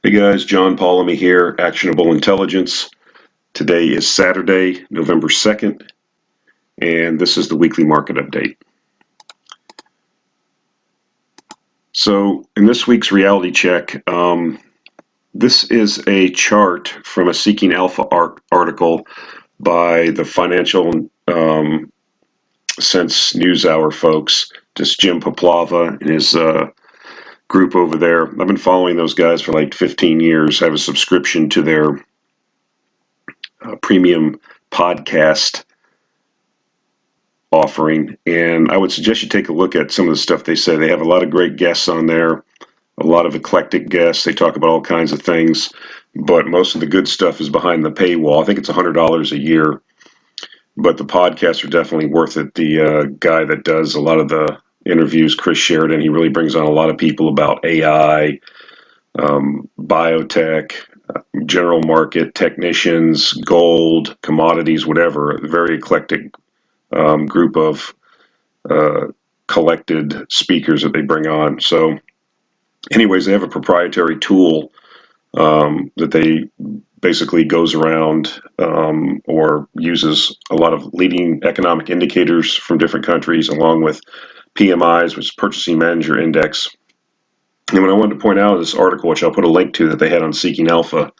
Hey guys, John Polemy here, Actionable Intelligence. Today is Saturday, November 2nd, and this is the weekly market update. So in this week's reality check, this is a chart from a Seeking Alpha article by the Financial Sense NewsHour folks, just Jim Poplava and his group over there. I've been following those guys for like 15 years. I have a subscription to their premium podcast offering, and I would suggest you take a look at some of the stuff they say. They have a lot of great guests on there, a lot of eclectic guests. They talk about all kinds of things, but most of the good stuff is behind the paywall. I think it's $100 a year, but the podcasts are definitely worth it. The guy that does a lot of the interviews, Chris Sheridan, he really brings on a lot of people about AI, biotech, general market, technicians, gold, commodities, whatever. A very eclectic group of collected speakers that they bring on. So anyways, they have a proprietary tool that they basically goes around or uses a lot of leading economic indicators from different countries, along with PMIs, which is Purchasing Manager Index. And what I wanted to point out in this article, which I'll put a link to that they had on Seeking Alpha,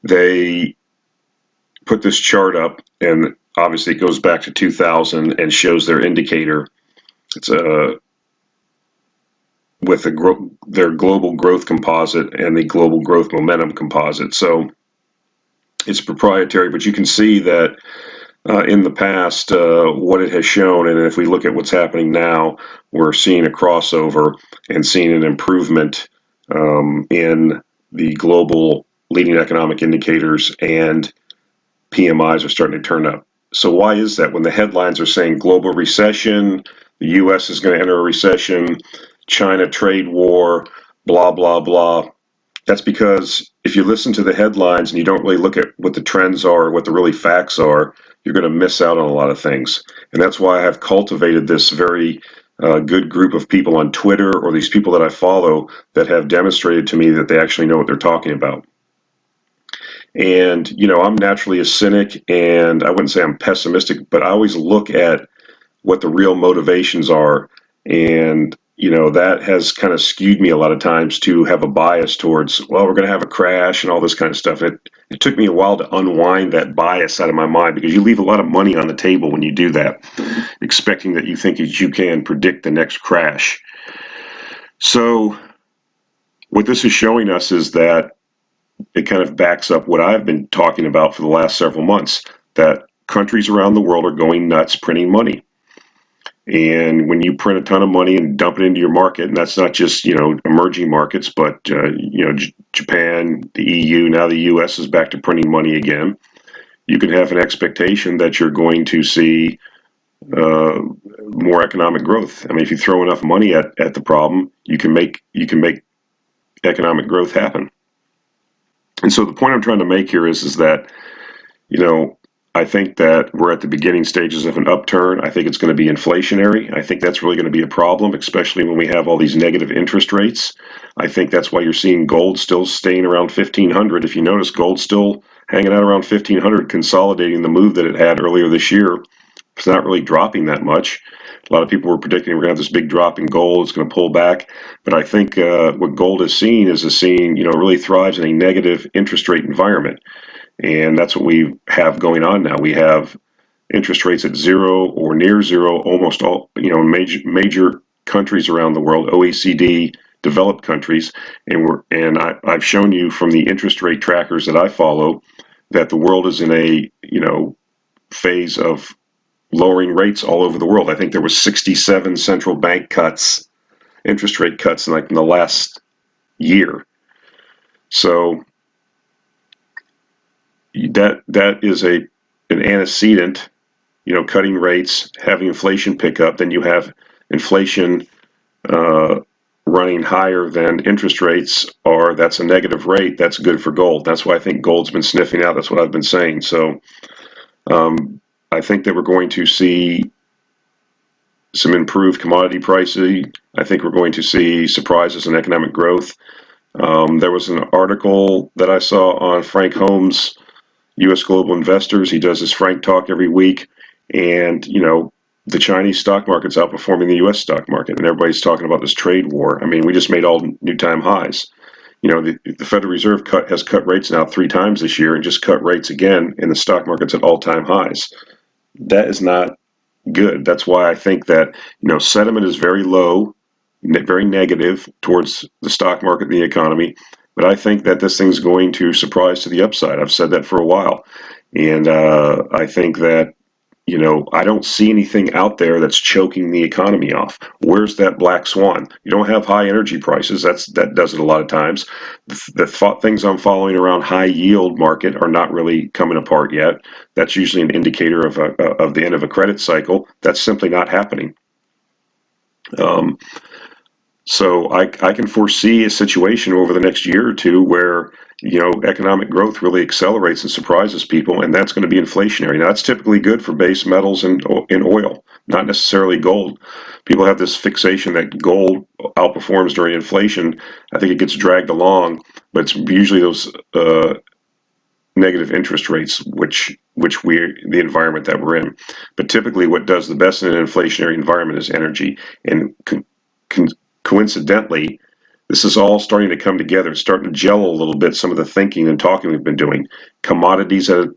they put this chart up, and obviously it goes back to 2000 and shows their indicator. It's with their global growth composite and the global growth momentum composite. So it's proprietary, but you can see that in the past what it has shown, and if we look at what's happening now, we're seeing a crossover and seeing an improvement in the global leading economic indicators, and PMIs are starting to turn up. So why is that? When the headlines are saying global recession, the U.S. is going to enter a recession, China trade war, blah, blah, blah. That's because if you listen to the headlines and you don't really look at what the trends are, what the really facts are, you're going to miss out on a lot of things. And that's why I've cultivated this very good group of people on Twitter, or these people that I follow, that have demonstrated to me that they actually know what they're talking about. And, I'm naturally a cynic, and I wouldn't say I'm pessimistic, but I always look at what the real motivations are. And, that has kind of skewed me a lot of times to have a bias towards, well, we're going to have a crash and all this kind of stuff. It took me a while to unwind that bias out of my mind, because you leave a lot of money on the table when you do that, expecting that you think that you can predict the next crash. So what this is showing us is that it kind of backs up what I've been talking about for the last several months, that countries around the world are going nuts printing money. And when you print a ton of money and dump it into your market, and that's not just, emerging markets, but, Japan, the EU, now the US is back to printing money again, you can have an expectation that you're going to see more economic growth. I mean, if you throw enough money at the problem, you can make economic growth happen. And so the point I'm trying to make here is that, I think that we're at the beginning stages of an upturn. I think it's going to be inflationary. I think that's really going to be a problem, especially when we have all these negative interest rates. I think that's why you're seeing gold still staying around 1,500. If you notice, gold's still hanging out around 1,500, consolidating the move that it had earlier this year. It's not really dropping that much. A lot of people were predicting we're going to have this big drop in gold. It's going to pull back. But I think what gold is seeing really thrives in a negative interest rate environment. And that's what we have going on now. We have interest rates at zero or near zero, almost all, major countries around the world, OECD, developed countries. And I've shown you from the interest rate trackers that I follow that the world is in a, phase of lowering rates all over the world. I think there was 67 central bank cuts, interest rate cuts in the last year. So that is an antecedent, cutting rates, having inflation pick up. Then you have inflation running higher than interest rates are. That's a negative rate. That's good for gold. That's why I think gold's been sniffing out. That's what I've been saying. So I think that we're going to see some improved commodity pricing. I think we're going to see surprises in economic growth. There was an article that I saw on Frank Holmes' U.S. Global Investors. He does his Frank Talk every week, and the Chinese stock market's outperforming the U.S. stock market, and everybody's talking about this trade war. I mean, we just made all new time highs. The Federal Reserve has cut rates now 3 times this year, and just cut rates again, and the stock market's at all-time highs. That is not good. That's why I think that sentiment is very low, very negative towards the stock market and the economy. But I think that this thing's going to surprise to the upside. I've said that for a while, and I think that I don't see anything out there that's choking the economy off. Where's that black swan? You don't have high energy prices. That does it a lot of times. The things I'm following around high yield market are not really coming apart yet. That's usually an indicator of the end of a credit cycle. That's simply not happening. Um, so I can foresee a situation over the next year or two where economic growth really accelerates and surprises people, and that's going to be inflationary. Now, that's typically good for base metals and in oil, not necessarily gold. People have this fixation that gold outperforms during inflation. I think it gets dragged along, but it's usually those negative interest rates, which the environment that we're in. But typically, what does the best in an inflationary environment is energy, and coincidentally, this is all starting to come together. It's starting to gel a little bit. Some of the thinking and talking we've been doing. Commodities at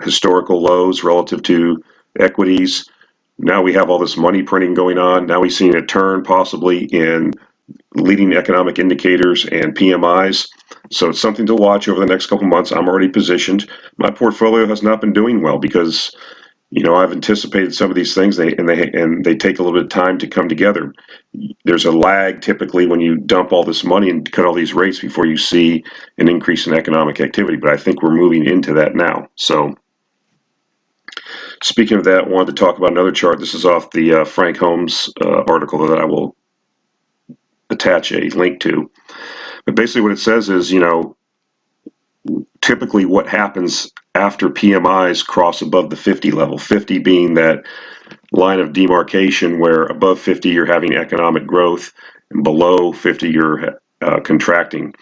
historical lows relative to equities. Now we have all this money printing going on. Now we've seen a turn possibly in leading economic indicators and PMIs. So it's something to watch over the next couple months. I'm already positioned. My portfolio has not been doing well because I've anticipated some of these things, and they take a little bit of time to come together. There's a lag typically when you dump all this money and cut all these rates before you see an increase in economic activity. But I think we're moving into that now. So speaking of that, I wanted to talk about another chart. This is off the Frank Holmes article that I will attach a link to. But basically what it says is, typically what happens after PMIs cross above the 50 level, 50 being that line of demarcation where above 50 you're having economic growth and below 50 you're contracting.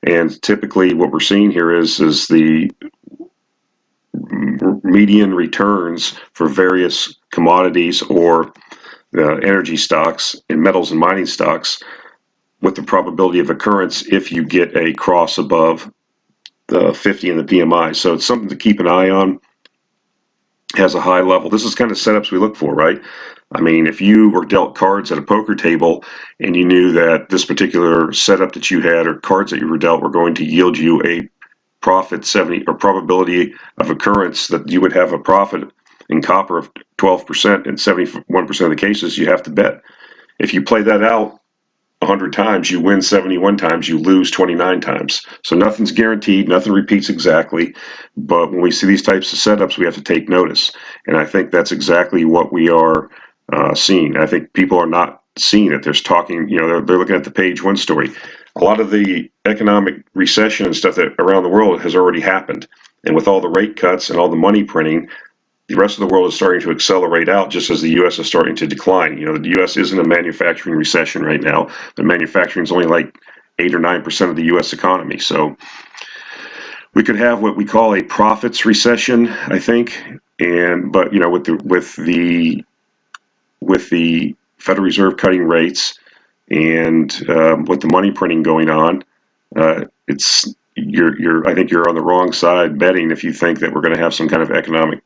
And typically what we're seeing here is the median returns for various commodities or energy stocks and metals and mining stocks with the probability of occurrence if you get a cross above the 50 in the PMI. So it's something to keep an eye on. Has a high level. This is kind of setups we look for, right? I mean, if you were dealt cards at a poker table and you knew that this particular setup that you had or cards that you were dealt were going to yield you a profit 70 or probability of occurrence that you would have a profit in copper of 12%, in 71% of the cases you have to bet. If you play that out 100 times, you win 71 times, you lose 29 times. So nothing's guaranteed, nothing repeats exactly. But when we see these types of setups, we have to take notice. And I think that's exactly what we are seeing. I think people are not seeing it. There's talking, they're looking at the page one story. A lot of the economic recession and stuff that around the world has already happened. And with all the rate cuts and all the money printing, the rest of the world is starting to accelerate out just as the U.S. is starting to decline. The U.S. isn't a manufacturing recession right now. The manufacturing is only like 8 or 9% of the U.S. economy. So we could have what we call a profits recession, I think. But with the Federal Reserve cutting rates and with the money printing going on, I think you're on the wrong side betting if you think that we're going to have some kind of economic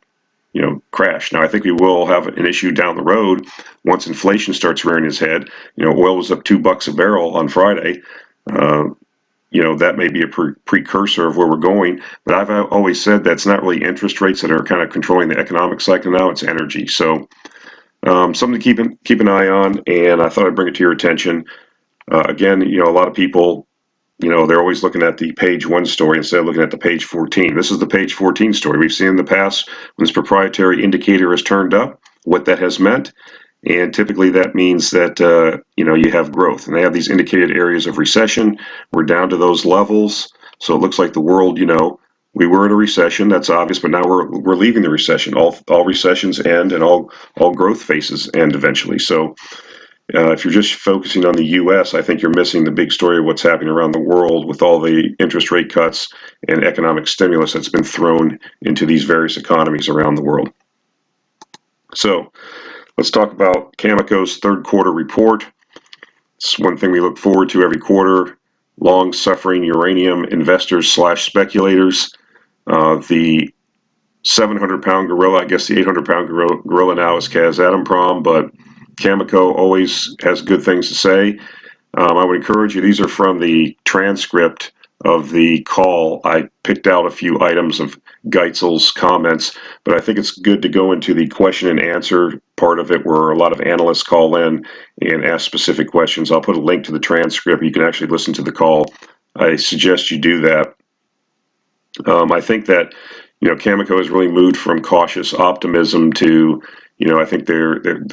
crash. Now, I think we will have an issue down the road once inflation starts rearing its head. Oil was up $2 a barrel on Friday. That may be a precursor of where we're going. But I've always said that's not really interest rates that are kind of controlling the economic cycle now. It's energy. So something to keep an eye on. And I thought I'd bring it to your attention. Again, a lot of people, they're always looking at the page one story instead of looking at the page 14. This is the page 14 story. We've seen in the past when this proprietary indicator has turned up, what that has meant. And typically that means that, you have growth. And they have these indicated areas of recession. We're down to those levels. So it looks like the world, we were in a recession. That's obvious. But now we're leaving the recession. All recessions end and all growth phases end eventually. So If you're just focusing on the U.S., I think you're missing the big story of what's happening around the world with all the interest rate cuts and economic stimulus that's been thrown into these various economies around the world. So let's talk about Cameco's third quarter report. It's one thing we look forward to every quarter. Long-suffering uranium investors slash speculators. The 700-pound gorilla, I guess the 800-pound gorilla now is Kazatomprom, but Cameco always has good things to say. I would encourage you, these are from the transcript of the call. I picked out a few items of Geitzel's comments, but I think it's good to go into the question and answer part of it where a lot of analysts call in and ask specific questions. I'll put a link to the transcript. You can actually listen to the call. I suggest you do that. I think that Cameco has really moved from cautious optimism to, I think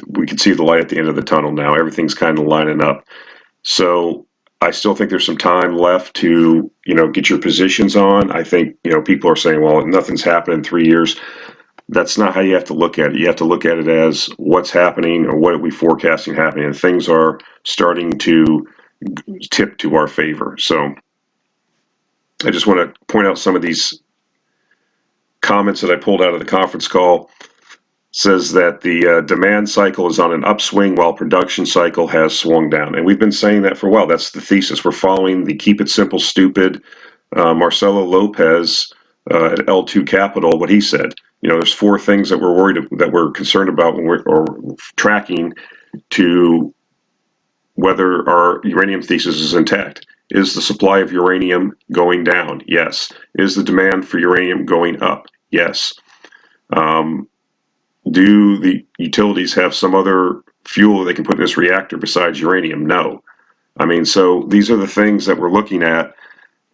we can see the light at the end of the tunnel now. Everything's kind of lining up. So I still think there's some time left to, get your positions on. I think, people are saying, well, nothing's happened in 3 years. That's not how you have to look at it. You have to look at it as what's happening or what are we forecasting happening. And things are starting to tip to our favor. So I just want to point out some of these comments that I pulled out of the conference call. Says that the demand cycle is on an upswing while production cycle has swung down. And we've been saying that for a while. That's the thesis. We're following the keep it simple, stupid. Marcelo Lopez at L2 Capital, what he said. There's four things that we're concerned about when we're tracking to whether our uranium thesis is intact. Is the supply of uranium going down? Yes. Is the demand for uranium going up? Yes. Do the utilities have some other fuel they can put in this reactor besides uranium? No. I mean, so these are the things that we're looking at,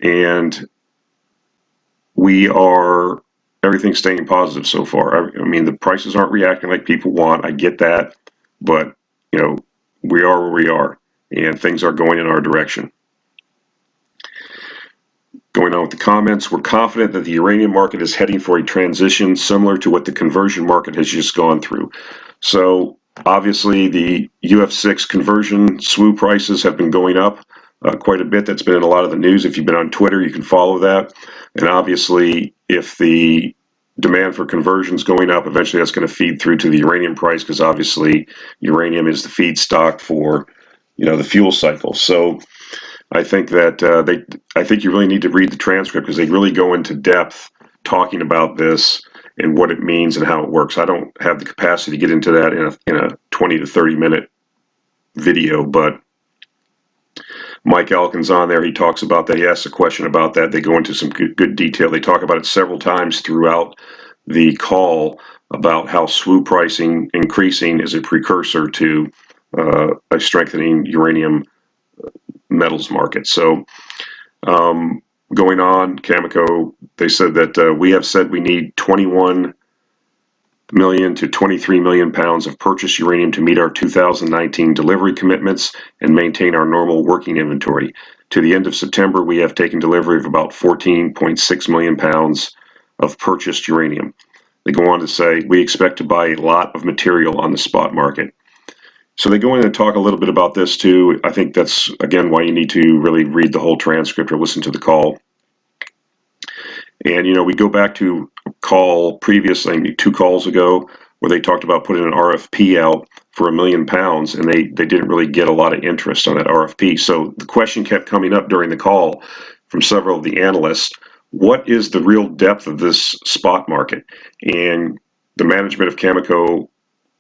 and everything's staying positive so far. I mean, the prices aren't reacting like people want. I get that, but, we are where we are, and things are going in our direction. Going on with the comments, we're confident that the uranium market is heading for a transition similar to what the conversion market has just gone through. So obviously the UF6 conversion SWU prices have been going up quite a bit. That's been in a lot of the news. If you've been on Twitter, you can follow that. And obviously, if the demand for conversion is going up, eventually that's going to feed through to the uranium price because obviously uranium is the feedstock for the fuel cycle. So I think that I think you really need to read the transcript because they really go into depth talking about this and what it means and how it works. I don't have the capacity to get into that in a 20 to 30 minute video, but Mike Elkin's on there. He talks about that. He asks a question about that. They go into some good detail. They talk about it several times throughout the call about how SWU pricing increasing is a precursor to a strengthening uranium metals market. So going on, Cameco, they said that we have said we need 21 million to 23 million pounds of purchased uranium to meet our 2019 delivery commitments and maintain our normal working inventory. To the end of September, we have taken delivery of about 14.6 million pounds of purchased uranium. They go on to say, we expect to buy a lot of material on the spot market. So they go in and talk a little bit about this too. I think that's, again, why you need to really read the whole transcript or listen to the call. And, we go back to a call previously, 2 calls ago, where they talked about putting an RFP out for 1 million pounds, and they didn't really get a lot of interest on that RFP. So the question kept coming up during the call from several of the analysts, what is the real depth of this spot market? And the management of Cameco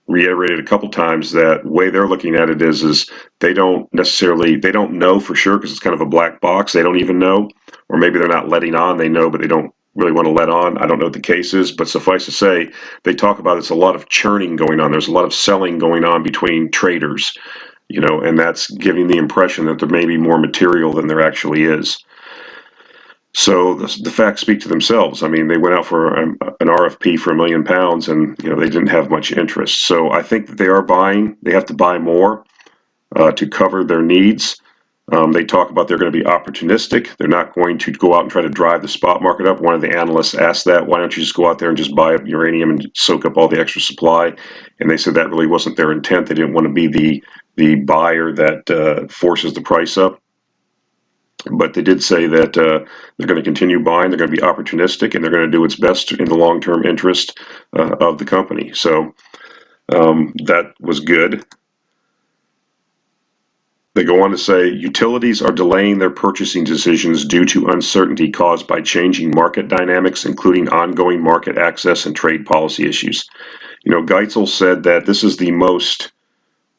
reiterated a couple times that the way they're looking at it is they don't know for sure because it's kind of a black box. They don't even know, or maybe they're not letting on. They know, but they don't really want to let on. I don't know what the case is, but suffice to say, they talk about it's a lot of churning going on. There's a lot of selling going on between traders, and that's giving the impression that there may be more material than there actually is. So the facts speak to themselves. I mean, they went out for an RFP for 1 million pounds, and they didn't have much interest. So I think that they are buying. They have to buy more to cover their needs. They talk about they're going to be opportunistic. They're not going to go out and try to drive the spot market up. One of the analysts asked that, why don't you just go out there and just buy up uranium and soak up all the extra supply? And they said that really wasn't their intent. They didn't want to be buyer that forces the price up. But they did say that they're going to continue buying, they're going to be opportunistic, and they're going to do its best in the long-term interest of the company. So that was good. They go on to say utilities are delaying their purchasing decisions due to uncertainty caused by changing market dynamics, including ongoing market access and trade policy issues. Geitzel said that this is the most,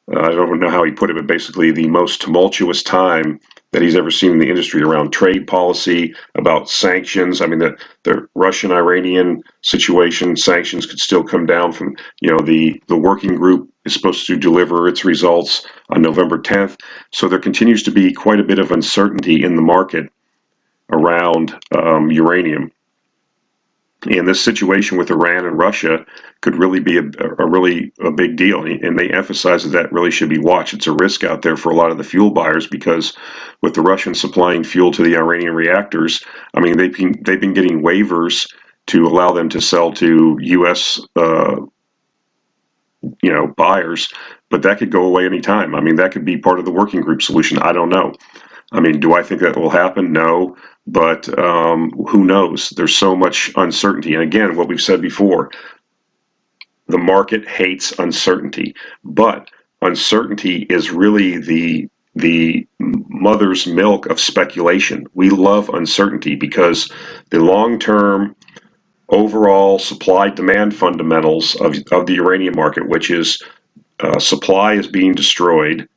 I don't know how he put it, but basically the most tumultuous time that he's ever seen in the industry around trade policy, about sanctions. I mean, the Russian-Iranian situation, sanctions could still come down from, the working group is supposed to deliver its results on November 10th. So there continues to be quite a bit of uncertainty in the market around uranium. And this situation with Iran and Russia could really be a big deal. And they emphasize that really should be watched. It's a risk out there for a lot of the fuel buyers because with the Russians supplying fuel to the Iranian reactors, I mean, they've been getting waivers to allow them to sell to U.S. Buyers, but that could go away anytime. I mean, that could be part of the working group solution. I don't know. I mean, do I think that will happen? No, but who knows? There's so much uncertainty. And again, what we've said before, the market hates uncertainty, but uncertainty is really the mother's milk of speculation. We love uncertainty because the long-term overall supply-demand fundamentals of the uranium market, which is supply is being destroyed.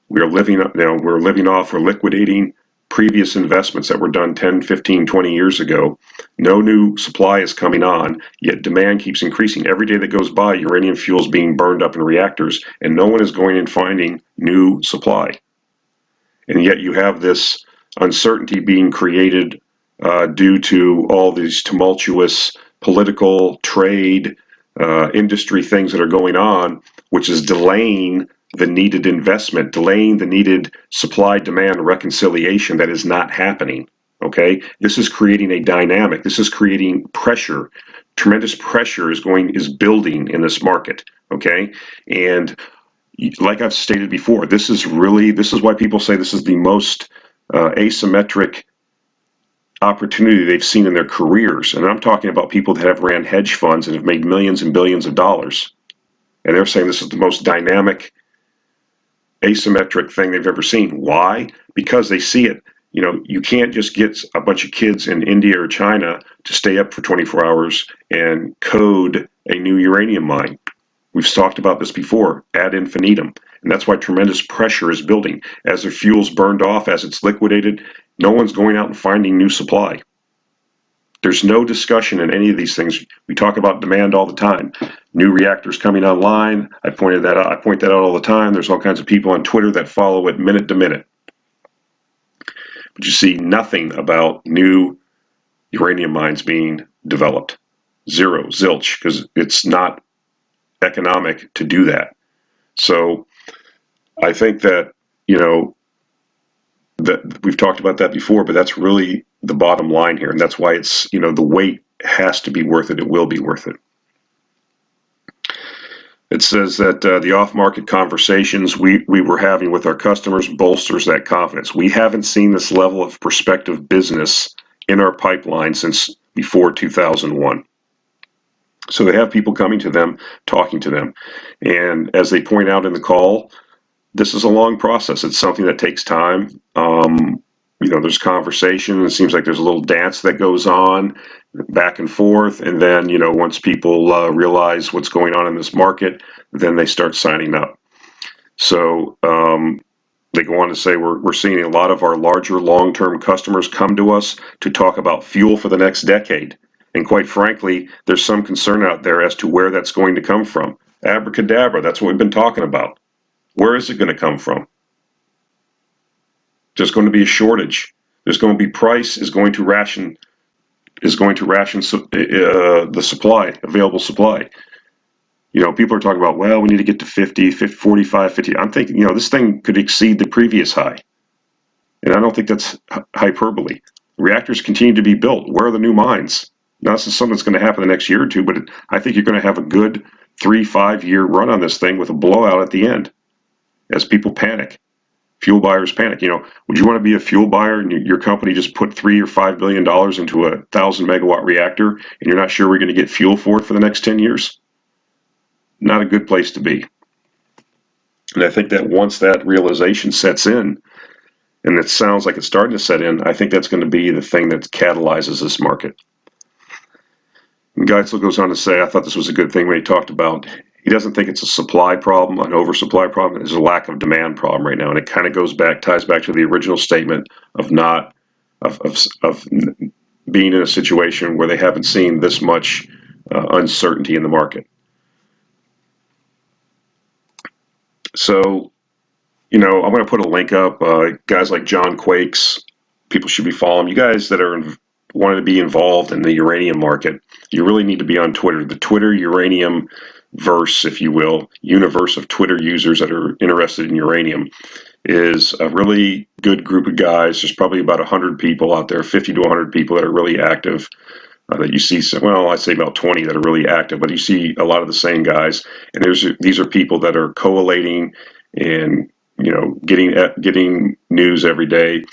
We're liquidating previous investments that were done 10, 15, 20 years ago. No new supply is coming on, yet demand keeps increasing. Every day that goes by, uranium fuel is being burned up in reactors, and no one is going and finding new supply. And yet you have this uncertainty being created due to all these tumultuous political, trade, industry things that are going on, which is delaying the needed investment, delaying the needed supply-demand reconciliation that is not happening. Okay, this is creating a dynamic. This is creating pressure. Tremendous pressure is building in this market. Okay, and like I've stated before, this is why people say this is the most asymmetric opportunity they've seen in their careers. And I'm talking about people that have ran hedge funds and have made millions and billions of dollars. And they're saying this is the most dynamic, asymmetric thing they've ever seen. Why? Because they see it. You can't just get a bunch of kids in India or China to stay up for 24 hours and code a new uranium mine. We've talked about this before, ad infinitum. And that's why tremendous pressure is building. As the fuel's burned off, as it's liquidated, no one's going out and finding new supply. There's no discussion in any of these things. We talk about demand all the time. New reactors coming online. I point that out all the time. There's all kinds of people on Twitter that follow it minute to minute. But you see nothing about new uranium mines being developed. Zero, zilch, because it's not economic to do that. So I think that, that we've talked about that before, but that's really the bottom line here. And that's why it's, the wait has to be worth it. It will be worth it. It says that the off-market conversations we were having with our customers bolsters that confidence. We haven't seen this level of prospective business in our pipeline since before 2001. So they have people coming to them, talking to them. And as they point out in the call, this is a long process. It's something that takes time. There's conversation. It seems like there's a little dance that goes on back and forth. And then, once people realize what's going on in this market, then they start signing up. So they go on to say we're seeing a lot of our larger long-term customers come to us to talk about fuel for the next decade. And quite frankly, there's some concern out there as to where that's going to come from. Abracadabra, that's what we've been talking about. Where is it going to come from? There's going to be a shortage. There's going to be price is going to ration the supply, available supply. People are talking about, well, we need to get to 50, 45, 50. I'm thinking, this thing could exceed the previous high. And I don't think that's hyperbole. Reactors continue to be built. Where are the new mines? Now, this is something that's going to happen the next year or two, but I think you're going to have a good 3-5 year run on this thing with a blowout at the end. as people panic. Fuel buyers panic. Would you want to be a fuel buyer and your company just put $3 or $5 billion into a 1,000 megawatt reactor and you're not sure we're going to get fuel for it for the next 10 years? Not a good place to be. And I think that once that realization sets in, and it sounds like it's starting to set in, I think that's going to be the thing that catalyzes this market. And Geisel goes on to say, I thought this was a good thing when he talked about, he doesn't think it's a supply problem, an oversupply problem. There's a lack of demand problem right now. And it kind of ties back to the original statement of being in a situation where they haven't seen this much uncertainty in the market. So, I'm going to put a link up. Guys like John Quakes, people should be following. You guys that are wanting to be involved in the uranium market, you really need to be on Twitter. The Twitter uranium verse, if you will, universe of Twitter users that are interested in uranium is a really good group of guys. There's probably about 100 people out there, 50 to 100 people that are really active. That you see, well, I'd say about 20 that are really active, but you see a lot of the same guys. And these are people that are collating and getting news every day.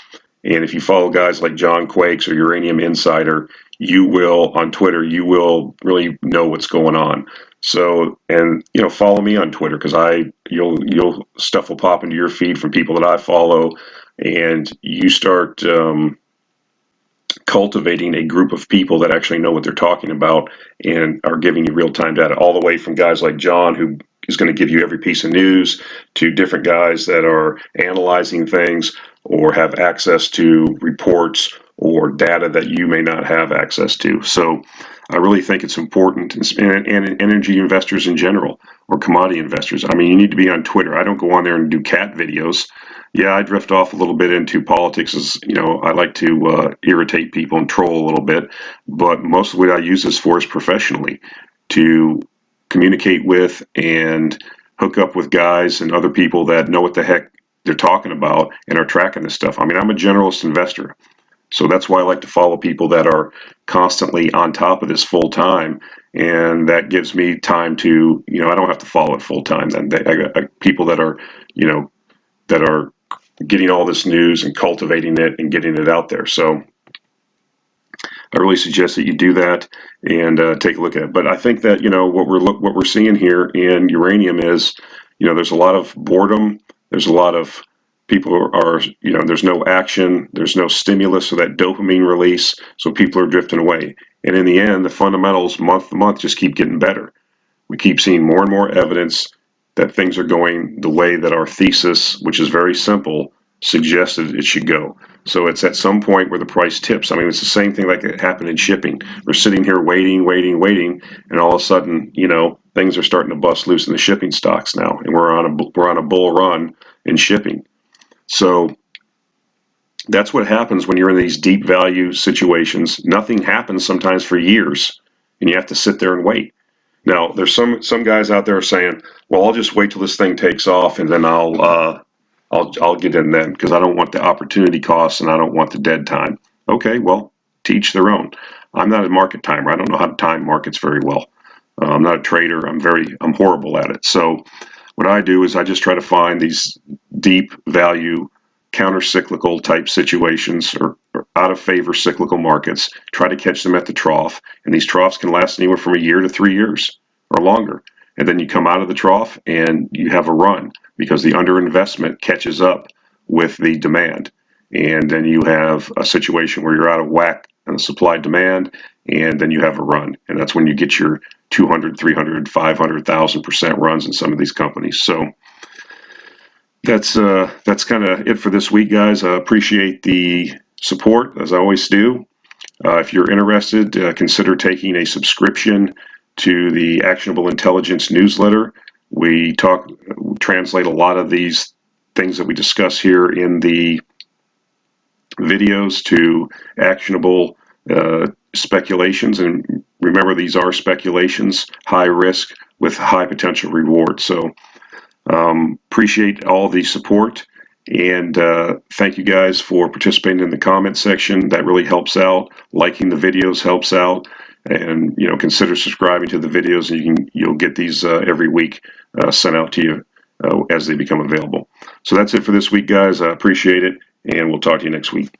And if you follow guys like John Quakes or Uranium Insider, you will on Twitter, you will really know what's going on. So, and follow me on Twitter because you'll stuff will pop into your feed from people that I follow, and you start cultivating a group of people that actually know what they're talking about and are giving you real-time data, all the way from guys like John, who is going to give you every piece of news, to different guys that are analyzing things or have access to reports or data that you may not have access to. So I really think it's important, and energy investors in general, or commodity investors. I mean, you need to be on Twitter. I don't go on there and do cat videos. Yeah, I drift off a little bit into politics. As I like to irritate people and troll a little bit, but most of what I use this for is professionally, to communicate with and hook up with guys and other people that know what the heck they're talking about and are tracking this stuff. I mean, I'm a generalist investor, so that's why I like to follow people that are constantly on top of this full time, and that gives me time to, I don't have to follow it full time. Then I got people that are, that are getting all this news and cultivating it and getting it out there. So I really suggest that you do that and take a look at it. But I think that what we're seeing here in uranium is, there's a lot of boredom. There's a lot of people are there's no action. There's no stimulus or that dopamine release. So people are drifting away. And in the end, the fundamentals month to month just keep getting better. We keep seeing more and more evidence that things are going the way that our thesis, which is very simple, suggested it should go. So it's at some point where the price tips. I mean, it's the same thing like it happened in shipping. We're sitting here waiting, and all of a sudden, things are starting to bust loose in the shipping stocks now, and we're on a bull run in shipping. So that's what happens when you're in these deep value situations. Nothing happens sometimes for years, and you have to sit there and wait. Now, there's some guys out there saying, "Well, I'll just wait till this thing takes off, and then I'll get in then because I don't want the opportunity costs and I don't want the dead time." Okay, well, to each their own. I'm not a market timer. I don't know how to time markets very well. I'm not a trader. I'm horrible at it. So what I do is I just try to find these deep value, counter-cyclical type situations or out of favor cyclical markets, try to catch them at the trough. And these troughs can last anywhere from a year to 3 years or longer. And then you come out of the trough and you have a run because the underinvestment catches up with the demand. And then you have a situation where you're out of whack on the supply demand, and then you have a run. And that's when you get your 200, 300, 500,000% runs in some of these companies. So that's kind of it for this week, guys. I appreciate the support, as I always do. If you're interested, consider taking a subscription to the Actionable Intelligence newsletter. We translate a lot of these things that we discuss here in the videos to actionable speculations. And remember, these are speculations, high risk with high potential reward. So appreciate all the support, and thank you guys for participating in the comment section. That really helps out. Liking the videos helps out, and consider subscribing to the videos, and you'll get these every week sent out to you as they become available. So that's it for this week, guys. I appreciate it, and we'll talk to you next week.